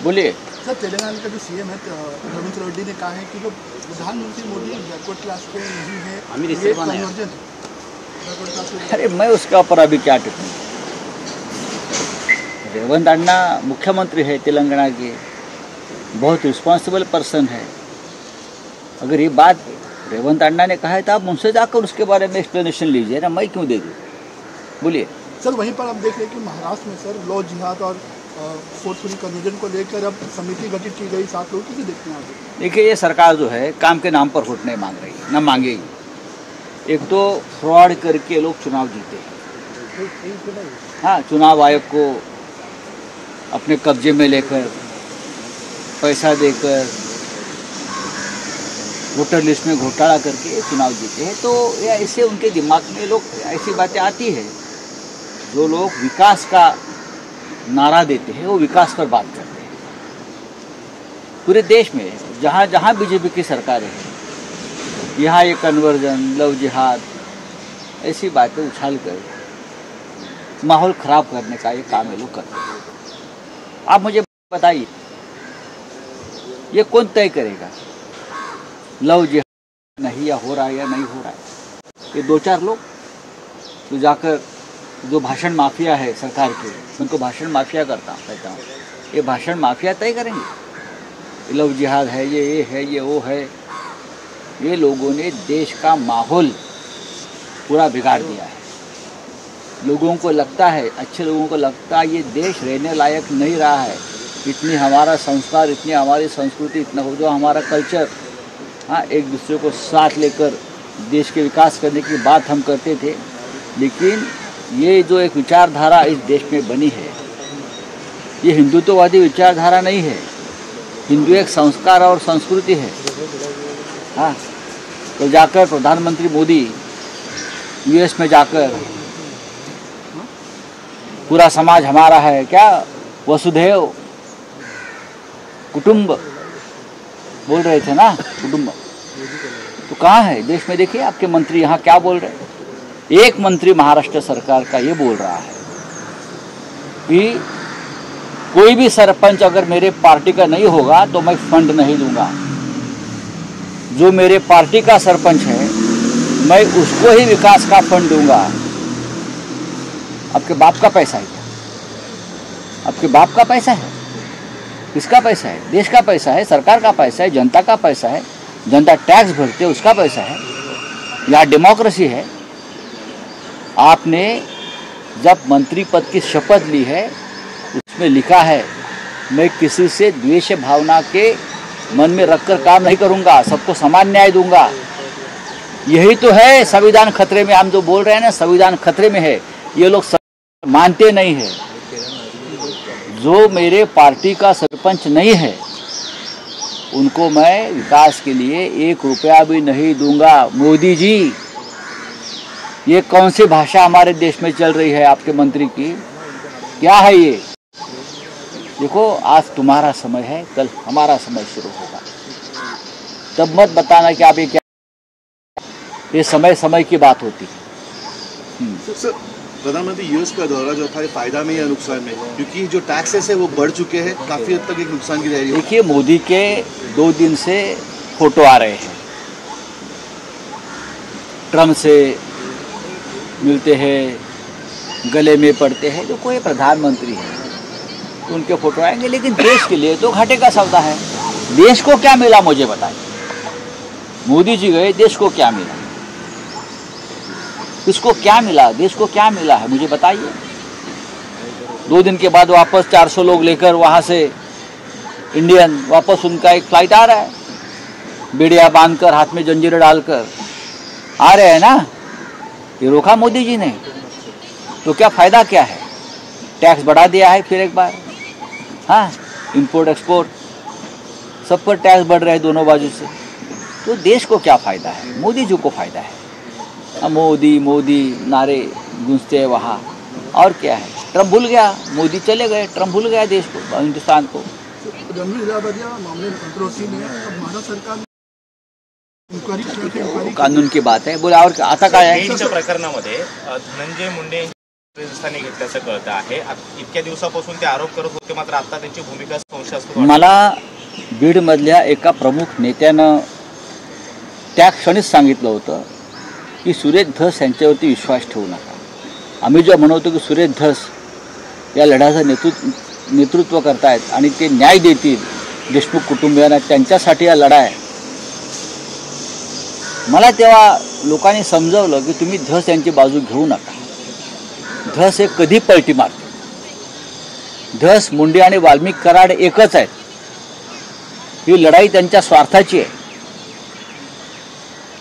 बोलिए सर। तेलंगाना का जो सीएम है रेवंत रेड्डी ने कहा है कि जो प्रधानमंत्री मोदी बैकवर्ड क्लास के नहीं है, ये कन्वर्जन बैकवर्ड क्लास के। अरे मैं उसके ऊपर अभी क्या टिप्पणी। रेवंत अन्ना मुख्यमंत्री है तेलंगाना के, बहुत रिस्पॉन्सिबल पर्सन है। अगर ये बात रेवंत अन्ना ने कहा है तो आप मुझसे जाकर उसके बारे में एक्सप्लेनेशन लीजिए ना, मैं क्यों दे दूँ। बोलिए सर। वहीं पर आप देख रहे हैं कि महाराष्ट्र में सर लॉ जिहाद और फोर्सफुली कन्वर्जन को लेकर अब समिति गठित की गई, 7 लोग किसे देखते हैं आप? देखिए, ये सरकार जो है काम के नाम पर वोट नहीं मांग रही है, ना मांगेगी। एक तो फ्रॉड करके लोग चुनाव जीते हैं। हाँ, चुनाव आयोग को अपने कब्जे में लेकर पैसा देकर वोटर लिस्ट में घोटाला करके चुनाव जीते हैं। तो ये ऐसे उनके दिमाग में लोग ऐसी बातें आती है। जो लोग विकास का नारा देते हैं वो विकास पर बात करते हैं। पूरे देश में जहाँ जहाँ बीजेपी की सरकारें हैं, यहाँ ये कन्वर्जन, लव जिहाद, ऐसी बातें उछाल कर माहौल खराब करने का ये काम ये लोग करते हैं। आप मुझे बताइए, ये कौन तय करेगा लव जिहाद नहीं या हो रहा है या नहीं हो रहा है? ये 2-4 लोग तो जाकर जो भाषण माफिया है सरकार के, उनको भाषण माफिया कहता हूँ। ये भाषण माफिया तय करेंगे लव जिहाद है, ये है, ये वो है। ये लोगों ने देश का माहौल पूरा बिगाड़ दिया है। लोगों को लगता है, अच्छे लोगों को लगता है ये देश रहने लायक नहीं रहा है। इतनी हमारा संस्कार, इतनी हमारी संस्कृति, इतना हो जो हमारा कल्चर, हाँ, एक दूसरे को साथ लेकर देश के विकास करने की बात हम करते थे। लेकिन ये जो एक विचारधारा इस देश में बनी है, ये हिंदुत्ववादी विचारधारा नहीं है। हिंदू एक संस्कार और संस्कृति है। हाँ, तो जाकर प्रधानमंत्री मोदी यूएस में जाकर पूरा समाज हमारा है, क्या वसुधैव कुटुंब बोल रहे थे ना, कुटुंब तो कहाँ है देश में? देखिए आपके मंत्री यहाँ क्या बोल रहे हैं। एक मंत्री महाराष्ट्र सरकार का ये बोल रहा है कि कोई भी सरपंच अगर मेरे पार्टी का नहीं होगा तो मैं फंड नहीं दूंगा। जो मेरे पार्टी का सरपंच है मैं उसको ही विकास का फंड दूंगा। आपके बाप का पैसा है क्या? आपके बाप का पैसा है? किसका पैसा है? देश का पैसा है, सरकार का पैसा है, जनता का पैसा है। जनता टैक्स भरते है, उसका पैसा है। यहाँ डेमोक्रेसी है। आपने जब मंत्री पद की शपथ ली है उसमें लिखा है मैं किसी से द्वेष भावना के मन में रखकर काम नहीं करूंगा, सबको समान न्याय दूंगा। यही तो है संविधान खतरे में। हम जो बोल रहे हैं ना, संविधान खतरे में है, ये लोग मानते नहीं है। जो मेरे पार्टी का सरपंच नहीं है उनको मैं विकास के लिए 1 रुपया भी नहीं दूंगा। मोदी जी, ये कौन सी भाषा हमारे देश में चल रही है आपके मंत्री की? क्या है ये? देखो, आज तुम्हारा समय है, कल हमारा समय शुरू होगा। तब मत बताना कि आप ये क्या। ये समय समय की बात होती है। सर, प्रधानमंत्री यूएस का दौरा जो था, फायदा में या नुकसान में? क्योंकि जो टैक्सेस है वो बढ़ चुके हैं, काफी हद तक एक नुकसान की तैयारी। देखिए, मोदी के 2 दिन से फोटो आ रहे हैं, ट्रम्प से मिलते हैं, गले में पड़ते हैं। जो कोई प्रधानमंत्री है तो उनके फोटो आएंगे, लेकिन देश के लिए तो घाटे का सौदा है। देश को क्या मिला मुझे बताइए। मोदी जी गए, देश को क्या मिला? किसको क्या मिला? देश को क्या मिला है मुझे बताइए। 2 दिन के बाद वापस 400 लोग लेकर वहाँ से इंडियन वापस उनका एक फ्लाइट आ रहा है, बेड़िया बांधकर, हाथ में जंजीरें डालकर आ रहे हैं ना। ये रोका मोदी जी ने, तो क्या फायदा क्या है? टैक्स बढ़ा दिया है फिर एक बार। हाँ, इंपोर्ट एक्सपोर्ट सब पर टैक्स बढ़ रहे हैं दोनों बाजू से। तो देश को क्या फायदा है? मोदी जी को फायदा है। मोदी मोदी नारे गूंजते हैं वहाँ, और क्या है? ट्रम्प भूल गया, मोदी चले गए, ट्रम्प भूल गया देश को, हिंदुस्तान को। कानून की बात है, बोला। और आता काय आहे? प्रकरणामध्ये धनंजय मुंडे स्थानी घेतल्याचं कळतं आहे. इतक्या दिवसापासून ते आरोप करत होते, मात्र आता त्यांची भूमिका संशयास्पद. मला बीडमधल्या एका प्रमुख नेत्यानं त्या क्षणीच सांगितलं होतं की सुरेश धस यांच्यावरती विश्वास ठेवू नका. आम्ही जो म्हणतो की सुरेश धस या लढ्याचं नेतृत्व करतायत आणि ते न्याय देतील देशमुख कुटुंबियांना, त्यांच्यासाठी हा लढा आहे. मला तेव्हा लोकांनी समजवलं की तुम्ही धस यांची बाजू घेऊ नका. धस हे कधी पलटी मारते. धस, मुंडे आणि वाल्मिक कराड एकच आहेत. ही लढाई त्यांच्या स्वार्थाची आहे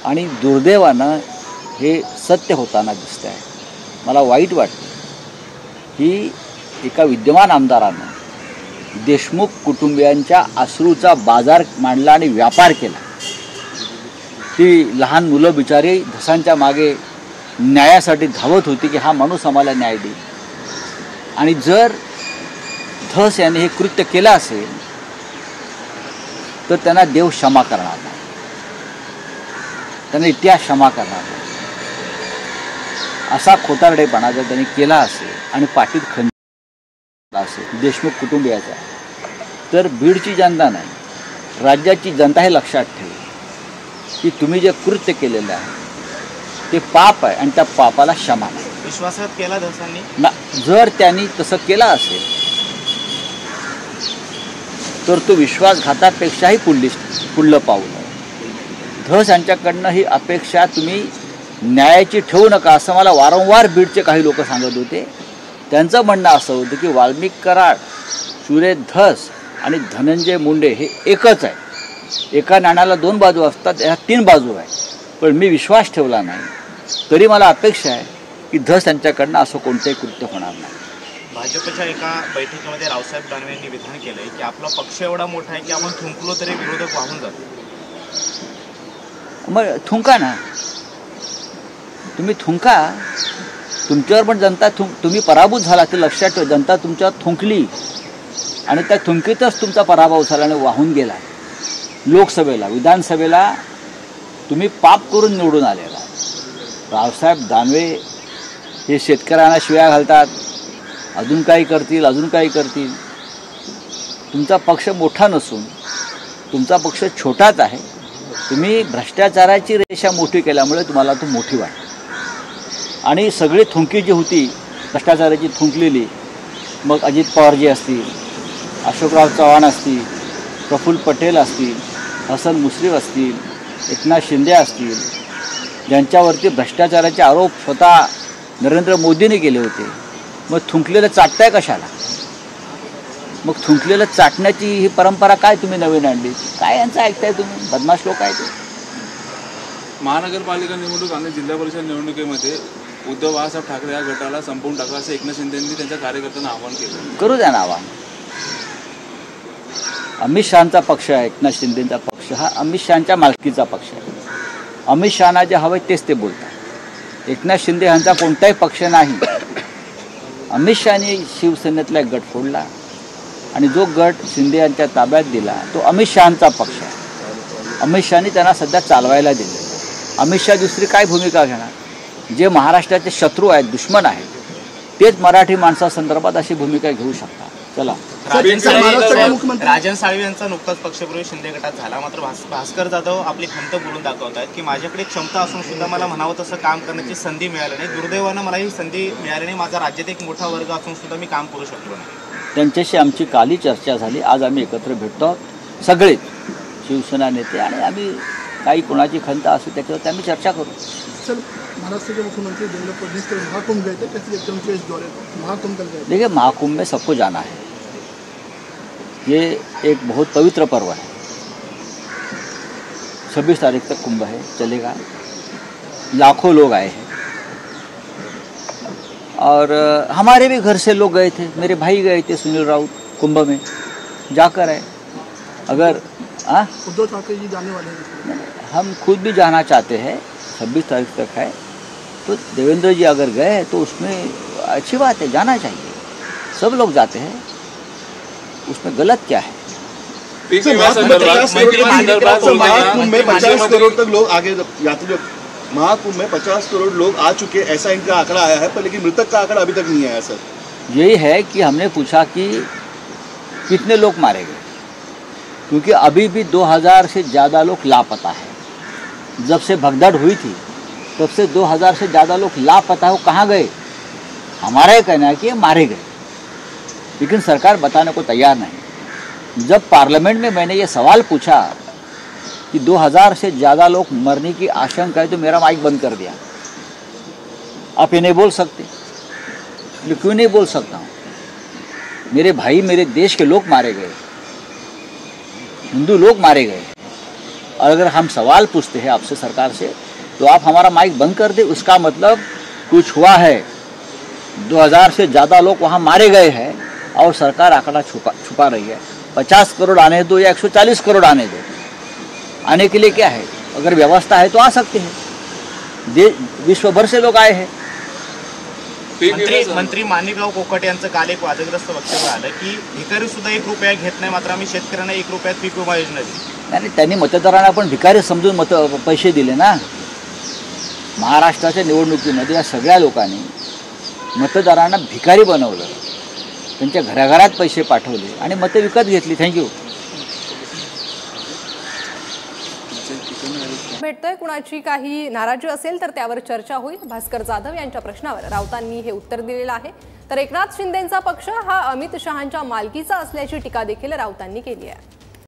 आणि दुर्दैवानं हे सत्य होताना दिसत आहे. मला वाईट वाटतं की एका विद्यमान आमदारानं देशमुख कुटुंबियांच्या अश्रूचा बाजार मांडला आणि व्यापार केला. ती लहान मुलं बिचारी धसांच्या मागे न्यायासाठी धावत होती की हा माणूस आम्हाला न्याय देईल. आणि जर धस यांनी हे कृत्य केलं असेल तर त्यांना देव क्षमा करणार नाही, त्यांना इतिहास क्षमा करणार नाही. असा खोटारडेपणा जर त्यांनी केला असेल आणि पाठीत खंड असेल देशमुख कुटुंबियाचा, तर बीडची जनता नाही, राज्याची जनता हे लक्षात ठेवेल की तुम्ही जे कृत्य केलेलं आहे ते पाप आहे आणि त्या पापाला क्षमा नाही. विश्वासघात केला धसांनी ना. जर त्यांनी तसं केलं असेल तर तो विश्वासघातापेक्षाही पुढलं पाऊल आहे. धस यांच्याकडनं ही अपेक्षा तुम्ही न्यायाची ठेवू नका असं मला वारंवार बीडचे काही लोक सांगत होते. त्यांचं म्हणणं असं होतं की वाल्मिक कराड, सुरेश धस आणि धनंजय मुंडे हे एकच आहे. एका नाण्याला दोन बाजू असतात, ह्या तीन बाजू आहेत. पण मी विश्वास ठेवला नाही, तरी मला अपेक्षा आहे की धस यांच्याकडनं असं कोणतंही कृत्य होणार नाही. भाजपच्या एका बैठकीमध्ये रावसाहेब दानवे यांनी विधान केलंय की आपला पक्ष एवढा मोठा आहे की आपण थुंकलो तरी विरोधक वाहून जातो. मग थुंका ना, तुम्ही थुंका. तुमच्यावर पण जनता तुम्ही पराभूत झाला ते लक्षात ठेवा. जनता तुमच्यावर थुंकली आणि त्या थुंकीतच तुमचा पराभव झाला आणि वाहून गेला. लोकसभेला, विधानसभेला तुम्ही पाप करून निवडून आलेला. रावसाहेब दानवे हे शेतकऱ्यांना शिव्या घालतात, अजून काही करतील, अजून काही करतील. तुमचा पक्ष मोठा नसून तुमचा पक्ष छोटाच आहे. तुम्ही भ्रष्टाचाराची रेषा मोठी केल्यामुळे तुम्हाला तो मोठी वाटते. आणि सगळी थुंकी जी होती भ्रष्टाचाराची थुंकलेली, मग अजित पवारजी असतील, अशोकराव चव्हाण असतील, प्रफुल्ल पटेल असतील, हसन मुश्रीफ असतील, एकनाथ शिंदे असतील, ज्यांच्यावरती भ्रष्टाचाराचे आरोप स्वतः नरेंद्र मोदींनी केले होते. मग थुंकलेलं चाटताय कशाला? मग थुंकलेलं चाटण्याची ही परंपरा काय तुम्ही नवीन आणली? काय यांचं ऐकताय तुम्ही? बदमाश लोक आहे ते. महानगरपालिका निवडणूक आणि जिल्हा परिषद निवडणुकीमध्ये उद्धव बाळासाहेब ठाकरे या गटाला संपवून टाका असं एकनाथ शिंदेंनी त्यांच्या कार्यकर्त्यांना आवाहन केलं. करू द्या ना आवाहन. अमित शहांचा पक्ष आहे, एकनाथ शिंदेचा पक्ष हा अमित शहांच्या मालकीचा पक्ष आहे. अमित शहांना जे हवं तेच ते बोलतात. एकनाथ शिंदे यांचा कोणताही पक्ष नाही. अमित शहानी शिवसेनेतला एक गट फोडला आणि जो गट शिंदे यांच्या ताब्यात दिला तो अमित शहांचा पक्ष आहे. अमित शहानी त्यांना सध्या चालवायला दिले. अमित शहा दुसरी काय भूमिका घेणार? जे महाराष्ट्राचे शत्रू आहेत, दुश्मन आहेत, तेच मराठी माणसासंदर्भात अशी भूमिका घेऊ शकतात. चला. राजन साळवी यांचा नुकताच पक्षप्रवेश शिंदे गटात झाला, मात्र भास्कर जाधव आपली खंत बोलून दाखवत आहेत की माझ्याकडे क्षमता असून सुद्धा मला म्हणावं तसं काम करण्याची संधी मिळाली नाही. दुर्दैवानं मला ही संधी मिळाली नाही. माझा राज्यात एक मोठा वर्ग असून सुद्धा मी काम करू शकलो नाही. त्यांच्याशी आमची कालही चर्चा झाली. आज आम्ही एकत्र भेटतो सगळे शिवसेना नेते आणि आम्ही काही कोणाची खंत असेल त्याच्यावरती आम्ही चर्चा करू. सर, महाराष्ट्र के मुख्यमंत्री देवेंद्र फडणवीस के महाकुंभ गए थे, कैसे देखते हैं उनके इस दौरे को? महाकुंभ कर गए. देखिए, महाकुंभ में सबको जाना है. ये एक बहुत पवित्र पर्व है. 26 तारीख तक कुंभ है, चलेगा. लाखों लोग आए हैं और हमारे भी घर से लोग गए थे. मेरे भाई गए थे सुनील राउत कुंभ में, जाकर है. अगर उद्धव ठाकरे जी जाने वाले हैं, हम खुद भी जाना चाहते हैं. 26 तारीख तक है तो देवेंद्र जी अगर गए तो उसमें अच्छी बात है, जाना चाहिए. सब लोग जाते हैं, उसमें गलत क्या है? महाकुंभ में 50 करोड़ तक लोग आगे यात्री महाकुंभ में 50 करोड़ लोग आ चुके, ऐसा इनका आंकड़ा आया है, पर लेकिन मृतक का आंकड़ा अभी तक नहीं आया सर। यही है कि हमने पूछा कि कितने लोग मारे गए, क्योंकि अभी भी 2000 से ज़्यादा लोग लापता है। जब से भगदड़ हुई थी तब से 2000 से ज़्यादा लोग लापता है। वो कहाँ गए? हमारा ये कहना है कि ये मारे गए, लेकिन सरकार बताने को तैयार नहीं। जब पार्लियामेंट में मैंने ये सवाल पूछा कि 2000 से ज़्यादा लोग मरने की आशंका है, तो मेरा माइक बंद कर दिया। आप ये नहीं बोल सकते? मैं क्यों नहीं बोल सकता हूँ? मेरे भाई, मेरे देश के लोग मारे गए, हिंदू लोग मारे गए, और अगर हम सवाल पूछते हैं आपसे सरकार से, तो आप हमारा माइक बंद कर दे, उसका मतलब कुछ हुआ है। 2000 से ज़्यादा लोग वहाँ मारे गए हैं और सरकार आंकड़ा छुपा रही है। 50 करोड़ आने दो या 140 करोड़ आने दो, आने के लिए क्या है? अगर व्यवस्था है तो आ सकते हैं। विश्व भर से लोग आए हैं। मंत्री माणिकराव कोकाटे यांचं काल एक वादग्रस्त वक्तव्य आलं की भिकारी सुद्धा 1 रुपया घेत नाही, मात्र आम्ही शेतकऱ्यांना 1 रुपयात पीक विमा योजना दिली। आणि त्यांनी मतदारांना पण भिकारी समजून पैसे दिले ना। महाराष्ट्राच्या निवडणुकीमध्ये या सगळ्या लोकांनी मतदारांना भिकारी बनवलं, त्यांच्या घराघरात पैसे पाठवले आणि मतं विकत घेतली। थँक्यू। भेटतोय, कुणाची काही नाराजी असेल तर त्यावर चर्चा होईल। भास्कर जाधव यांच्या प्रश्नावर राऊतांनी हे उत्तर दिलेलं आहे। तर एकनाथ शिंदेंचा पक्ष हा अमित शहांच्या मालकीचा असल्याची टीका देखील राऊतांनी केली आहे।